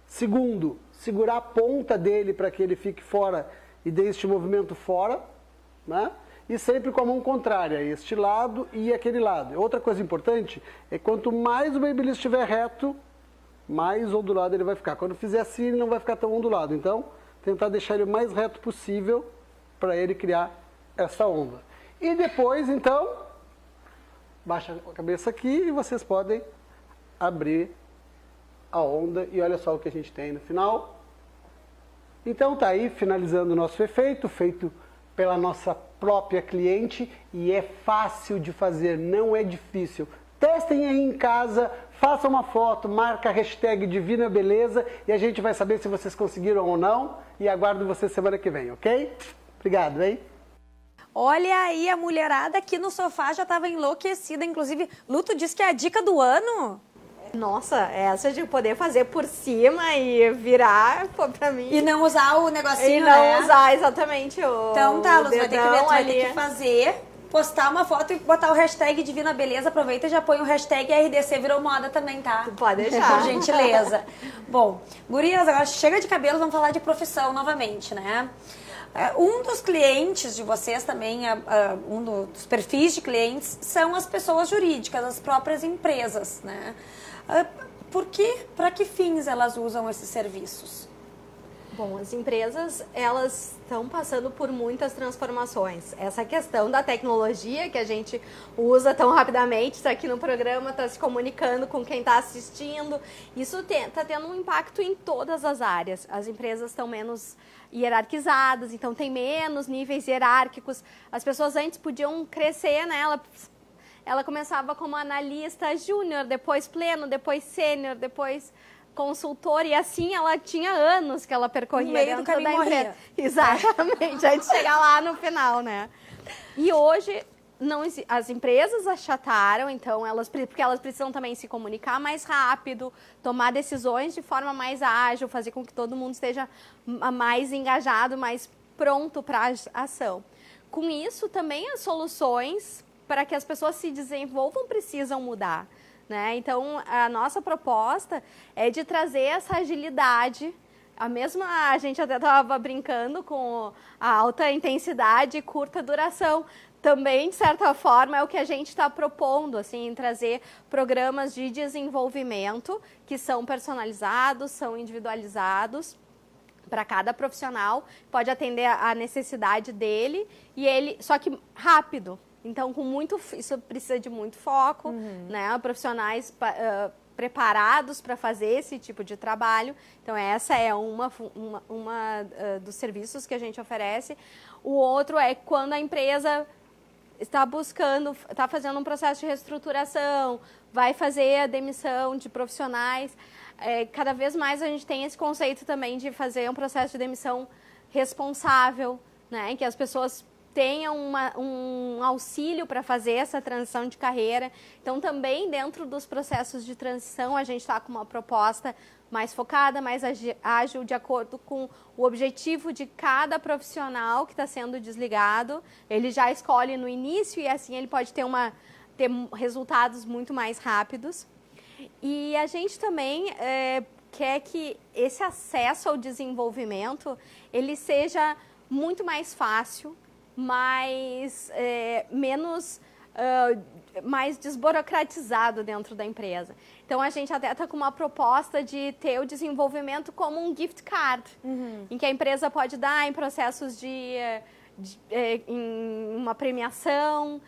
Speaker 5: Segundo, segurar a ponta dele para que ele fique fora e dê este movimento fora, né? E sempre com a mão contrária, este lado e aquele lado. Outra coisa importante é quanto mais o Babyliss estiver reto, mais ondulado ele vai ficar. Quando fizer assim, ele não vai ficar tão ondulado. Então, tentar deixar ele o mais reto possível para ele criar essa onda. E depois, então, baixa a cabeça aqui e vocês podem abrir a onda e olha só o que a gente tem no final. Então tá aí, finalizando o nosso efeito, feito pela nossa própria cliente e é fácil de fazer, não é difícil. Testem aí em casa, façam uma foto, marca a hashtag Divina Beleza e a gente vai saber se vocês conseguiram ou não e aguardo vocês semana que vem, ok? Obrigado, hein?
Speaker 1: Olha aí, a mulherada aqui no sofá já estava enlouquecida. Inclusive, Luto disse que é a dica do ano.
Speaker 3: Nossa, essa de poder fazer por cima e virar, pô, pra mim...
Speaker 1: E não usar o negocinho,
Speaker 3: E não usar exatamente o
Speaker 1: Então tá, Luz, vai ter que ver, tu vai
Speaker 3: ali.
Speaker 1: ter que fazer, postar uma foto e botar o hashtag Divina Beleza. Aproveita e já põe o hashtag RDC Virou Moda também, tá?
Speaker 3: Tu pode deixar.
Speaker 1: Por gentileza. Bom, gurias, agora chega de cabelo, vamos falar de profissão novamente, né? Um dos clientes de vocês também, um dos perfis de clientes, são as pessoas jurídicas, as próprias empresas, né? Para que fins elas usam esses serviços?
Speaker 3: Bom, as empresas, elas estão passando por muitas transformações. Essa questão da tecnologia que a gente usa tão rapidamente, está aqui no programa, está se comunicando com quem está assistindo, isso está tendo um impacto em todas as áreas. As empresas estão menos hierarquizadas, então tem menos níveis hierárquicos. As pessoas antes podiam crescer, né? Ela começava como analista júnior, depois pleno, depois sênior, depois consultor, e assim ela tinha anos que ela percorria
Speaker 1: no meio do caminho
Speaker 3: da empresa. Exatamente, antes de chegar lá no final, né? E hoje não, as empresas achataram, então porque elas precisam também se comunicar mais rápido, tomar decisões de forma mais ágil, fazer com que todo mundo esteja mais engajado, mais pronto para a ação. Com isso, também as soluções para que as pessoas se desenvolvam precisam mudar, né? Então, a nossa proposta é de trazer essa agilidade. A gente até estava brincando com a alta intensidade e curta duração. Também, de certa forma, é o que a gente está propondo, assim, trazer programas de desenvolvimento que são personalizados, são individualizados, para cada profissional, pode atender a necessidade dele, e ele, só que rápido. Então, isso precisa de muito foco, né? Profissionais preparados para fazer esse tipo de trabalho. Então, essa é uma dos serviços que a gente oferece. O outro é quando a empresa está fazendo um processo de reestruturação, vai fazer a demissão de profissionais. Cada vez mais a gente tem esse conceito também de fazer um processo de demissão responsável, né? Em que as pessoas tenham um auxílio para fazer essa transição de carreira. Então, também dentro dos processos de transição, a gente está com uma proposta mais focada, mais ágil, de acordo com o objetivo de cada profissional que está sendo desligado. Ele já escolhe no início e assim ele pode ter resultados muito mais rápidos. E a gente também quer que esse acesso ao desenvolvimento ele seja muito mais fácil, mais desburocratizado dentro da empresa. Então, a gente até está com uma proposta de ter o desenvolvimento como um gift card, em que a empresa pode dar em processos em uma premiação,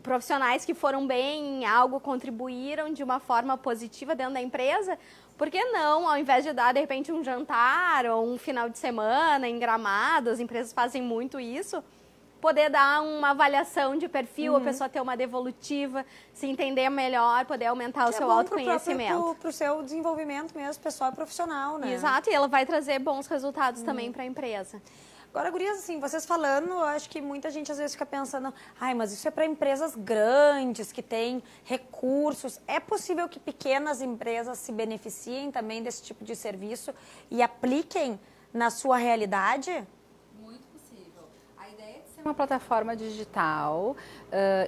Speaker 3: profissionais que foram bem em algo, contribuíram de uma forma positiva dentro da empresa. Por que não, ao invés de dar, de repente, um jantar ou um final de semana em Gramado, as empresas fazem muito isso, poder dar uma avaliação de perfil, a pessoa ter uma devolutiva, se entender melhor, poder aumentar o seu autoconhecimento.
Speaker 1: Para o seu desenvolvimento mesmo, pessoal e profissional, né?
Speaker 3: Exato, e ela vai trazer bons resultados também para a empresa.
Speaker 1: Agora, gurias, assim, vocês falando, eu acho que muita gente às vezes fica pensando, mas isso é para empresas grandes, que têm recursos. É possível que pequenas empresas se beneficiem também desse tipo de serviço e apliquem na sua realidade?
Speaker 2: Uma plataforma digital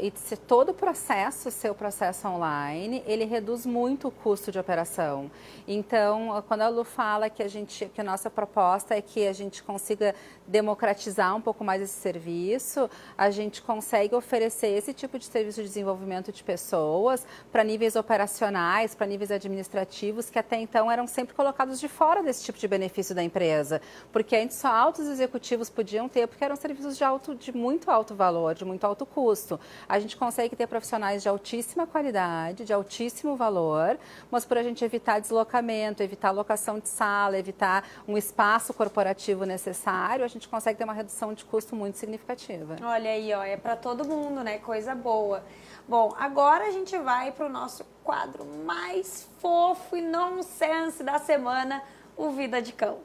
Speaker 2: e se todo o processo, seu processo online, ele reduz muito o custo de operação. Então, quando a Lu fala que a nossa proposta é que a gente consiga democratizar um pouco mais esse serviço, a gente consegue oferecer esse tipo de serviço de desenvolvimento de pessoas para níveis operacionais, para níveis administrativos, que até então eram sempre colocados de fora desse tipo de benefício da empresa, porque antes só altos executivos podiam ter, porque eram serviços de muito alto valor, de muito alto custo. A gente consegue ter profissionais de altíssima qualidade, de altíssimo valor, mas por a gente evitar deslocamento, evitar locação de sala, evitar um espaço corporativo necessário, a gente consegue ter uma redução de custo muito significativa.
Speaker 1: Olha aí, é para todo mundo, né? Coisa boa. Bom, agora a gente vai para o nosso quadro mais fofo e nonsense da semana, o Vida de Cão.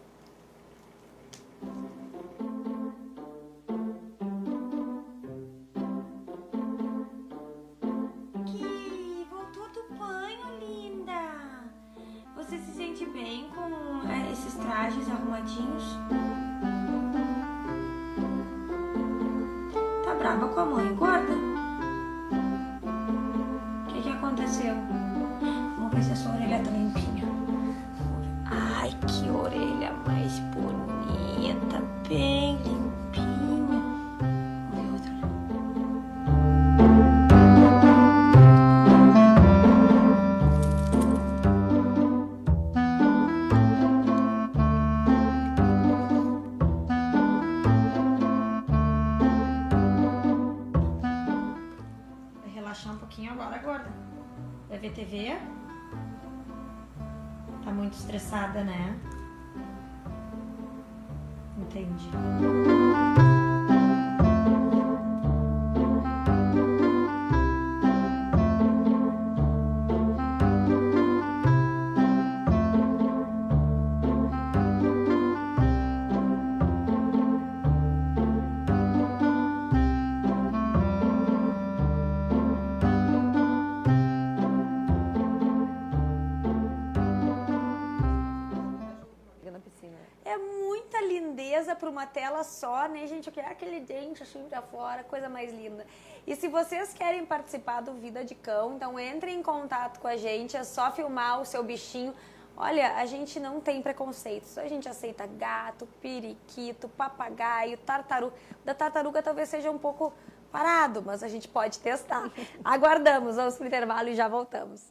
Speaker 6: Você se sente bem com esses trajes arrumadinhos? Tá brava com a mãe, gorda? O que aconteceu? Vamos ver se a sua orelha tá limpinha. Ai, que orelha mais bonita, bem limpinha. Vamos ver outra. Agora, gorda. Vai ver TV? Tá muito estressada, né? Entendi.
Speaker 1: Para uma tela só, né, gente? Eu quero aquele dente assim pra fora, coisa mais linda. E se vocês querem participar do Vida de Cão, então entrem em contato com a gente, é só filmar o seu bichinho. Olha, a gente não tem preconceitos, a gente aceita gato, periquito, papagaio, tartaruga. Da tartaruga talvez seja um pouco parado, mas a gente pode testar. Aguardamos, vamos pro intervalo e já voltamos.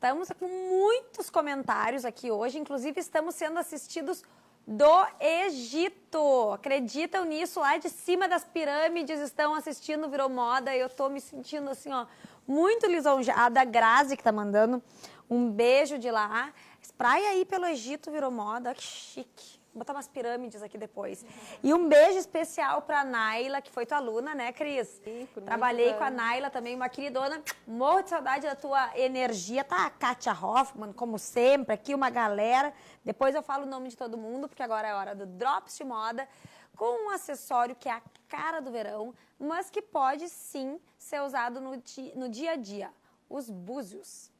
Speaker 1: Estamos com muitos comentários aqui hoje, inclusive estamos sendo assistidos do Egito. Acreditam nisso? Lá de cima das pirâmides estão assistindo Virou Moda. Eu tô me sentindo assim, ó, muito lisonjeada. A Grazi que tá mandando um beijo de lá. Praia aí pelo Egito Virou Moda, que chique. Vou botar umas pirâmides aqui depois. E um beijo especial pra Naila, que foi tua aluna, né, Cris?
Speaker 4: Sim, por
Speaker 1: Trabalhei com a Naila também, uma queridona. Morro de saudade da tua energia. Tá a Kátia Hoffman, como sempre, aqui uma galera. Depois eu falo o nome de todo mundo, porque agora é hora do Drops de Moda, com um acessório que é a cara do verão, mas que pode sim ser usado no dia a dia. Os búzios.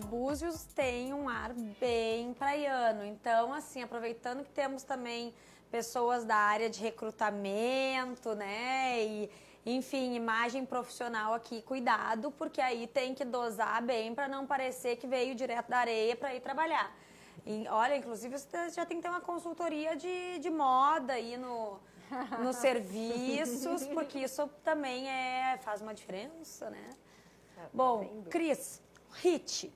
Speaker 1: Búzios tem um ar bem praiano, então assim, aproveitando que temos também pessoas da área de recrutamento, né, e enfim, imagem profissional aqui, cuidado, porque aí tem que dosar bem para não parecer que veio direto da areia para ir trabalhar. E, olha, inclusive você já tem que ter uma consultoria de moda aí nos serviços, porque isso também faz uma diferença, né? Bom, Cris, HIIT.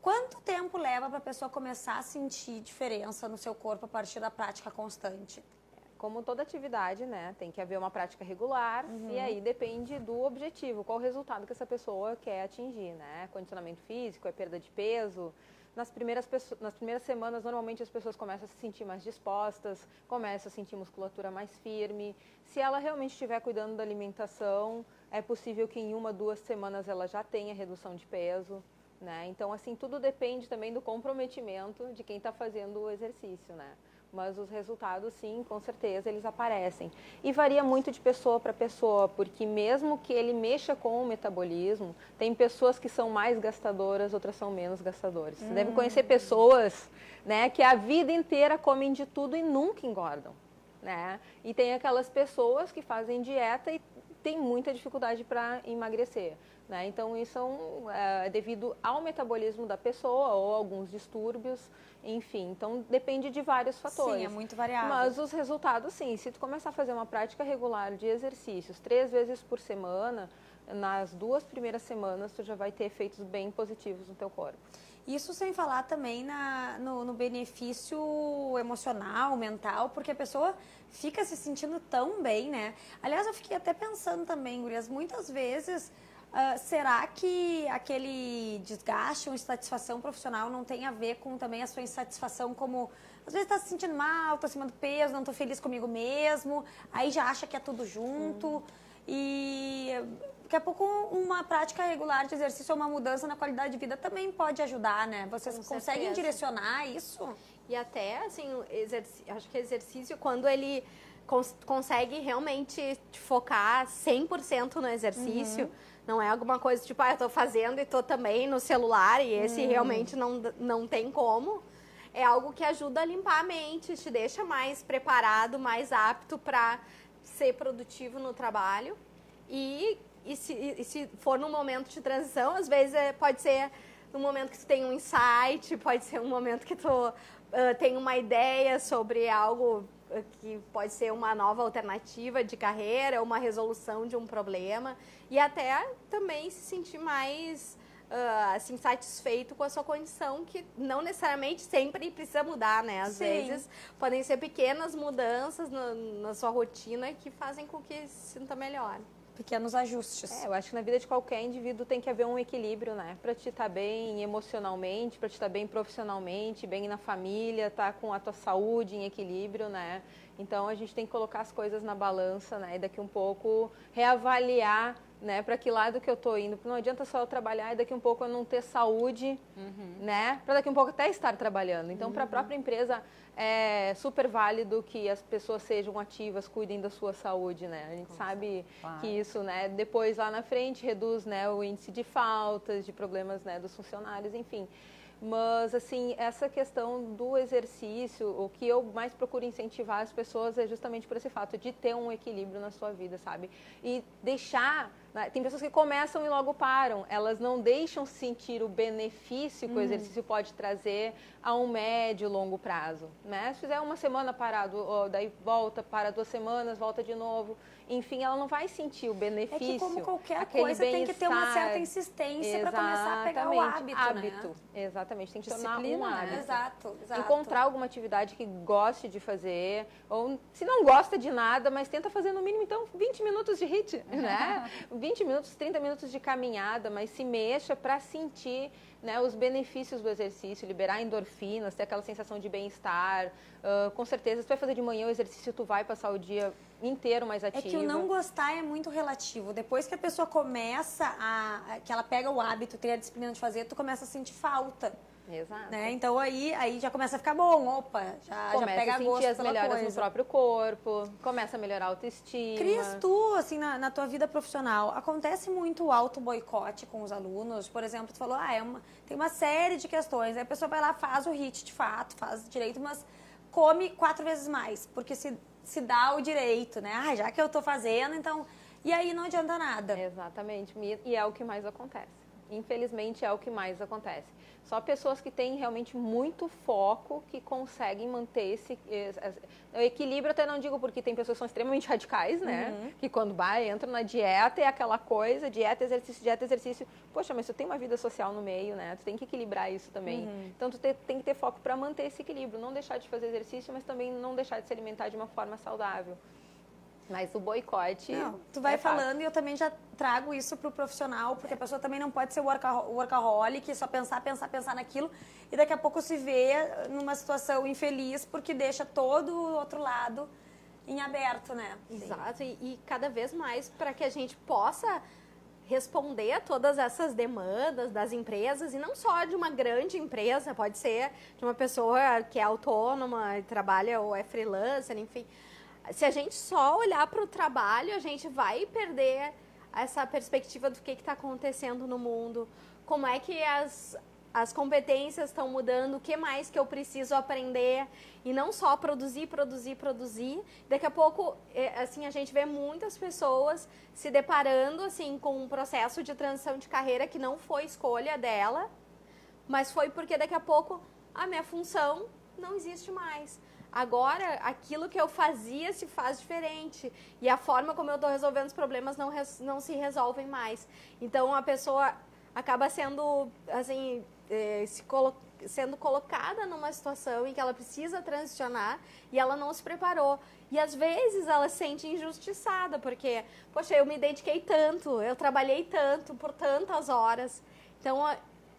Speaker 1: Quanto tempo leva para a pessoa começar a sentir diferença no seu corpo a partir da prática constante?
Speaker 4: Como toda atividade, né, tem que haver uma prática regular e aí depende do objetivo, qual o resultado que essa pessoa quer atingir, né? Condicionamento físico, é perda de peso. Nas primeiras semanas, normalmente as pessoas começam a se sentir mais dispostas, começam a sentir musculatura mais firme. Se ela realmente estiver cuidando da alimentação, é possível que em 1, 2 semanas ela já tenha redução de peso. Né? Então, assim, tudo depende também do comprometimento de quem está fazendo o exercício, né? Mas os resultados, sim, com certeza, eles aparecem. E varia muito de pessoa para pessoa, porque mesmo que ele mexa com o metabolismo, tem pessoas que são mais gastadoras, outras são menos gastadoras. Você deve conhecer pessoas, né, que a vida inteira comem de tudo e nunca engordam, né? E tem aquelas pessoas que fazem dieta e tem muita dificuldade para emagrecer. Né? Então, isso é devido ao metabolismo da pessoa ou alguns distúrbios, enfim. Então, depende de vários fatores.
Speaker 1: Sim, é muito variável.
Speaker 4: Mas os resultados, sim. Se tu começar a fazer uma prática regular de exercícios 3 vezes por semana, nas 2 primeiras semanas, tu já vai ter efeitos bem positivos no teu corpo.
Speaker 1: Isso sem falar também no benefício emocional, mental, porque a pessoa fica se sentindo tão bem, né? Aliás, eu fiquei até pensando também, gurias, muitas vezes... será que aquele desgaste ou insatisfação profissional não tem a ver com também a sua insatisfação como... Às vezes está se sentindo mal, estou acima do peso, não estou feliz comigo mesmo, aí já acha que é tudo junto. E daqui a pouco uma prática regular de exercício ou uma mudança na qualidade de vida também pode ajudar, né? Vocês conseguem direcionar isso?
Speaker 3: E até, assim, acho que exercício, quando ele consegue realmente te focar 100% no exercício... Não é alguma coisa tipo, eu tô fazendo e tô também no celular e esse realmente não tem como. É algo que ajuda a limpar a mente, te deixa mais preparado, mais apto para ser produtivo no trabalho. E se for num momento de transição, às vezes pode ser no momento que tu tem um insight, pode ser um momento que tu tem uma ideia sobre algo que pode ser uma nova alternativa de carreira, uma resolução de um problema e até também se sentir mais assim, satisfeito com a sua condição, que não necessariamente sempre precisa mudar, né? Às vezes podem ser pequenas mudanças na sua rotina que fazem com que se sinta melhor.
Speaker 1: pequenos ajustes.
Speaker 4: Eu acho que na vida de qualquer indivíduo tem que haver um equilíbrio, né? Para te estar bem emocionalmente, para te estar bem profissionalmente, bem na família, tá com a tua saúde em equilíbrio, né? Então a gente tem que colocar as coisas na balança, né? E daqui um pouco reavaliar, né? Para que lado que eu tô indo. Porque não adianta só eu trabalhar e daqui um pouco eu não ter saúde, né? Para daqui um pouco até estar trabalhando. Então, para a própria empresa é super válido que as pessoas sejam ativas, cuidem da sua saúde, né? A gente sabe que isso, né? Depois lá na frente reduz, né? O índice de faltas, de problemas, né? Dos funcionários, enfim. Mas, assim, essa questão do exercício, o que eu mais procuro incentivar as pessoas é justamente por esse fato de ter um equilíbrio na sua vida, sabe? E deixar... Né? Tem pessoas que começam e logo param. Elas não deixam sentir o benefício que o exercício pode trazer a um médio, longo prazo, né? Se fizer uma semana parado, daí volta, para 2 semanas, volta de novo... Enfim, ela não vai sentir o benefício.
Speaker 1: É que como qualquer coisa tem que ter uma certa insistência para começar a pegar o hábito, né?
Speaker 4: Exatamente, tem que tornar um hábito.
Speaker 1: Né? Exato.
Speaker 4: Encontrar alguma atividade que goste de fazer, ou se não gosta de nada, mas tenta fazer no mínimo, então, 20 minutos de HIIT, né? 20 minutos, 30 minutos de caminhada, mas se mexa para sentir, né, os benefícios do exercício, liberar endorfinas, ter aquela sensação de bem-estar. Com certeza, se tu vai fazer de manhã o exercício, tu vai passar o dia inteiro mais ativa.
Speaker 1: É que o não gostar é muito relativo. Depois que a pessoa começa que ela pega o hábito, tem a disciplina de fazer, tu começa a sentir falta.
Speaker 4: Exato.
Speaker 1: Né? Então aí já começa a ficar bom, opa, já pega
Speaker 4: a sentir
Speaker 1: gosto
Speaker 4: as
Speaker 1: pela
Speaker 4: melhoras
Speaker 1: coisa.
Speaker 4: no próprio corpo, começa a melhorar a autoestima.
Speaker 1: Cris, tu, assim, na tua vida profissional, acontece muito o auto-boicote com os alunos? Por exemplo, tu falou, tem uma série de questões, aí a pessoa vai lá, faz o HIIT de fato, faz direito, mas come 4 vezes mais, porque se dá o direito, né? Já que eu tô fazendo, então... E aí não adianta nada.
Speaker 4: Exatamente, e é o que mais acontece. Infelizmente, é o que mais acontece. Só pessoas que têm realmente muito foco que conseguem manter esse equilíbrio. Até não digo porque tem pessoas que são extremamente radicais, né? Que quando entra na dieta é aquela coisa, dieta, exercício. Poxa, mas tu tem uma vida social no meio, né? Tu tem que equilibrar isso também. Então, tu tem que ter foco para manter esse equilíbrio. Não deixar de fazer exercício, mas também não deixar de se alimentar de uma forma saudável. Mas o boicote...
Speaker 1: Não, tu vai falando e eu também já trago isso pro profissional, porque a pessoa também não pode ser workaholic, só pensar naquilo, e daqui a pouco se vê numa situação infeliz, porque deixa todo o outro lado em aberto, né?
Speaker 3: Exato, e cada vez mais para que a gente possa responder a todas essas demandas das empresas, e não só de uma grande empresa, pode ser de uma pessoa que é autônoma, trabalha ou é freelancer, enfim... Se a gente só olhar para o trabalho, a gente vai perder essa perspectiva do que está acontecendo no mundo, como é que as competências estão mudando, o que mais que eu preciso aprender, e não só produzir. Daqui a pouco, assim, a gente vê muitas pessoas se deparando assim, com um processo de transição de carreira que não foi escolha dela, mas foi porque daqui a pouco a minha função não existe mais. Agora, aquilo que eu fazia se faz diferente. E a forma como eu estou resolvendo os problemas não se resolvem mais. Então, a pessoa acaba sendo, assim, sendo colocada numa situação em que ela precisa transicionar e ela não se preparou. E, às vezes, ela se sente injustiçada, porque, poxa, eu me dediquei tanto, eu trabalhei tanto, por tantas horas. Então,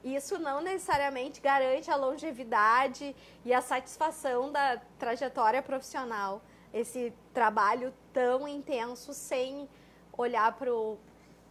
Speaker 3: isso não necessariamente garante a longevidade e a satisfação da trajetória profissional. Esse trabalho tão intenso sem olhar para o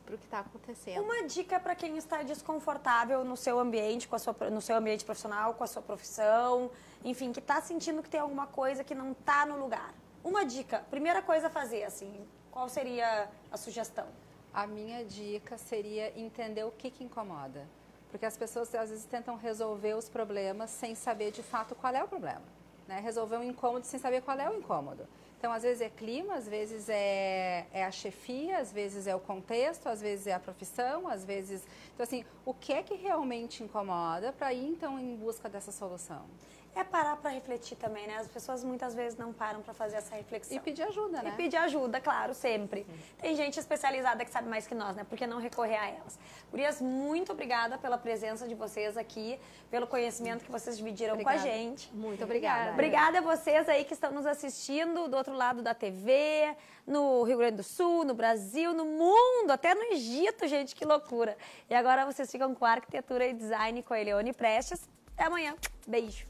Speaker 3: que está acontecendo.
Speaker 1: Uma dica para quem está desconfortável no seu ambiente, no seu ambiente profissional, com a sua profissão, enfim, que está sentindo que tem alguma coisa que não está no lugar. Uma dica, primeira coisa a fazer, assim, qual seria a sugestão?
Speaker 2: A minha dica seria entender o que incomoda. Porque as pessoas, às vezes, tentam resolver os problemas sem saber, de fato, qual é o problema. Né? Resolver um incômodo sem saber qual é o incômodo. Então, às vezes é clima, às vezes é a chefia, às vezes é o contexto, às vezes é a profissão, às vezes... Então, assim, o que é que realmente incomoda para ir, então, em busca dessa solução?
Speaker 1: é parar para refletir também, né? As pessoas muitas vezes não param para fazer essa reflexão.
Speaker 2: E pedir ajuda, né?
Speaker 1: E pedir ajuda, claro, sempre. Tem gente especializada que sabe mais que nós, né? Por que não recorrer a elas? Gurias, muito obrigada pela presença de vocês aqui, pelo conhecimento que vocês dividiram com a gente.
Speaker 3: Muito obrigada.
Speaker 1: Obrigada a vocês aí que estão nos assistindo do outro lado da TV, no Rio Grande do Sul, no Brasil, no mundo, até no Egito, gente, que loucura. E agora vocês ficam com Arquitetura e Design com a Elione Prestes. Até amanhã. Beijo.